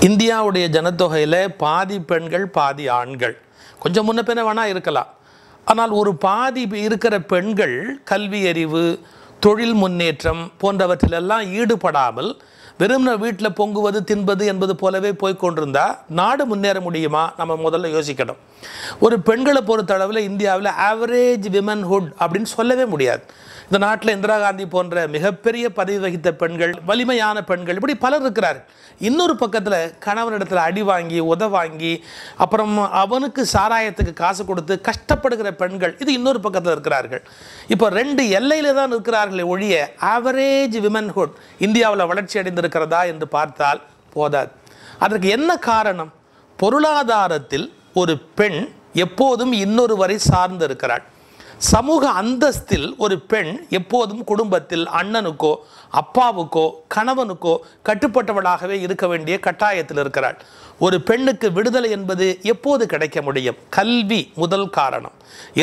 இந்தியாவுடைய ஜனத்தொகையில் பாதி பெண்கள் பாதி ஆண்கள். கொஞ்சம் முன்ன பின்ன வேணால் இருக்கலாம். ஆனால் ஒரு பாதி இருக்கிற பெண்கள் கல்வி அறிவு, தொழில் முன்னேற்றம் போன்றவற்றிலெல்லாம் ஈடுபடாமல் வெறும் வீட்டில் பொங்குவது தின்பது என்பது போலவே போய்கொண்டிருந்தால் நாடு முன்னேற முடியுமா? நம்ம முதல்ல யோசிக்கணும். ஒரு பெண்களை பொறுத்தளவில் இந்தியாவில் ஆவரேஜ் விமன்ஹுட் அப்படின்னு சொல்லவே முடியாது. இந்த நாட்டில் இந்திரா காந்தி போன்ற மிகப்பெரிய பதவி வகித்த பெண்கள், வலிமையான பெண்கள், இப்படி பலர் இருக்கிறார்கள். இன்னொரு பக்கத்தில் கணவனிடத்தில் அடி வாங்கி உதவாங்கி அப்புறம் அவனுக்கு சாராயத்துக்கு காசு கொடுத்து கஷ்டப்படுகிற பெண்கள், இது இன்னொரு பக்கத்தில் இருக்கிறார்கள். இப்போ ரெண்டு எல்லையில் தான் இருக்கிறார்களே ஒழிய ஆவரேஜ் விமன்ஹுட் இந்தியாவில் வளர்ச்சி அடைந்திருக்கிறதா என்று பார்த்தால் போதாது. அதற்கு என்ன காரணம்? பொருளாதாரத்தில் ஒரு பெண் எப்போதும் இன்னொருவரை சார்ந்து இருக்கிறாள். சமூக அந்தஸ்தில் ஒரு பெண் எப்போதும் குடும்பத்தில் அண்ணனுக்கோ அப்பாவுக்கோ கணவனுக்கோ கட்டுப்பட்டவளாகவே இருக்க வேண்டிய கட்டாயத்தில் இருக்கிறாள். ஒரு பெண்ணுக்கு விடுதலை என்பது எப்போது கிடைக்க முடியும்? கல்வி முதல் காரணம்.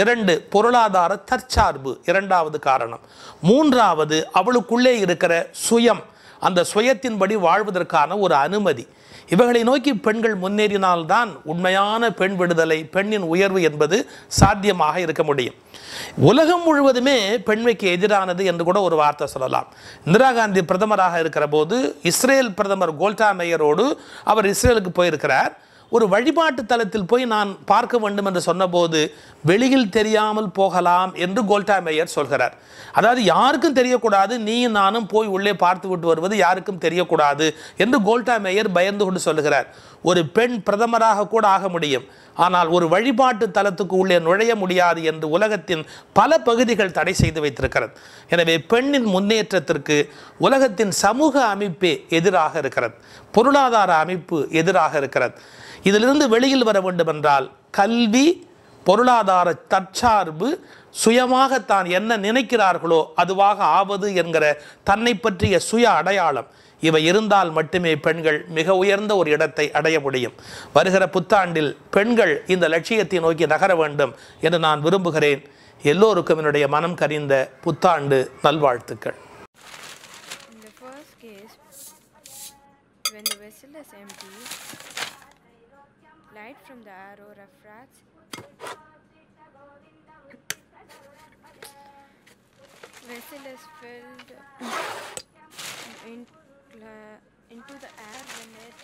2, பொருளாதார தற்சார்பு இரண்டாவது காரணம். 3வது அவளுக்குள்ளே இருக்கிற சுயம், அந்த சுயத்தின்படி வாழ்வதற்கான ஒரு அனுமதி. இவைகளை நோக்கி பெண்கள் முன்னேறினால்தான் உண்மையான பெண் விடுதலை, பெண்ணின் உயர்வு என்பது சாத்தியமாக இருக்க முடியும். உலகம் முழுவதுமே பெண்மைக்கு எதிரானது என்று கூட ஒரு வார்த்தை சொல்லலாம். இந்திரா காந்தி பிரதமராக இருக்கிற போது இஸ்ரேல் பிரதமர் கோல்டா மேயரோடு அவர் இஸ்ரேலுக்கு போயிருக்கிறார். ஒரு வழிபாட்டு தலத்தில் போய் நான் பார்க்க வேண்டும் என்று சொன்னபோது வெளியில் தெரியாமல் போகலாம் என்று கோல்டா மேயர் சொல்கிறார். அதாவது யாருக்கும் தெரியக்கூடாது, நீயும் நானும் போய் உள்ளே பார்த்து விட்டு வருவது யாருக்கும் தெரியக்கூடாது என்று கோல்டா மேயர் பயந்து கொண்டு சொல்லுகிறார். ஒரு பெண் பிரதமராக கூட ஆக முடியும், ஆனால் ஒரு வழிபாட்டு தலத்துக்கு உள்ளே நுழைய முடியாது என்று உலகத்தின் பல பகுதிகள் தடை செய்து வைத்திருக்கிறது. எனவே பெண்ணின் முன்னேற்றத்திற்கு உலகத்தின் சமூக அமைப்பே எதிராக இருக்கிறது, பொருளாதார அமைப்பு எதிராக இருக்கிறது. இதிலிருந்து வெளியில் வர வேண்டும் என்றால் கல்வி, பொருளாதார தற்சார்பு, சுயமாக தான் என்ன நினைக்கிறார்களோ அதுவாக ஆவது என்கிற தன்னை பற்றிய சுய அடையாளம், இவை இருந்தால் மட்டுமே பெண்கள் மிக உயர்ந்த ஒரு இடத்தை அடைய முடியும். வருகிற புத்தாண்டில் பெண்கள் இந்த லட்சியத்தை நோக்கி நகர வேண்டும் என்று நான் விரும்புகிறேன். எல்லோருக்கும் என்னுடைய மனம் கனிந்த புத்தாண்டு நல்வாழ்த்துக்கள். Light from the arrow refracts vessel is filled into the air when it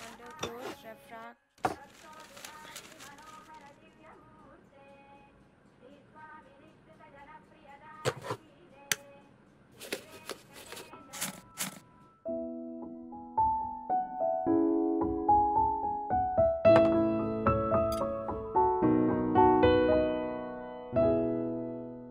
undergoes refract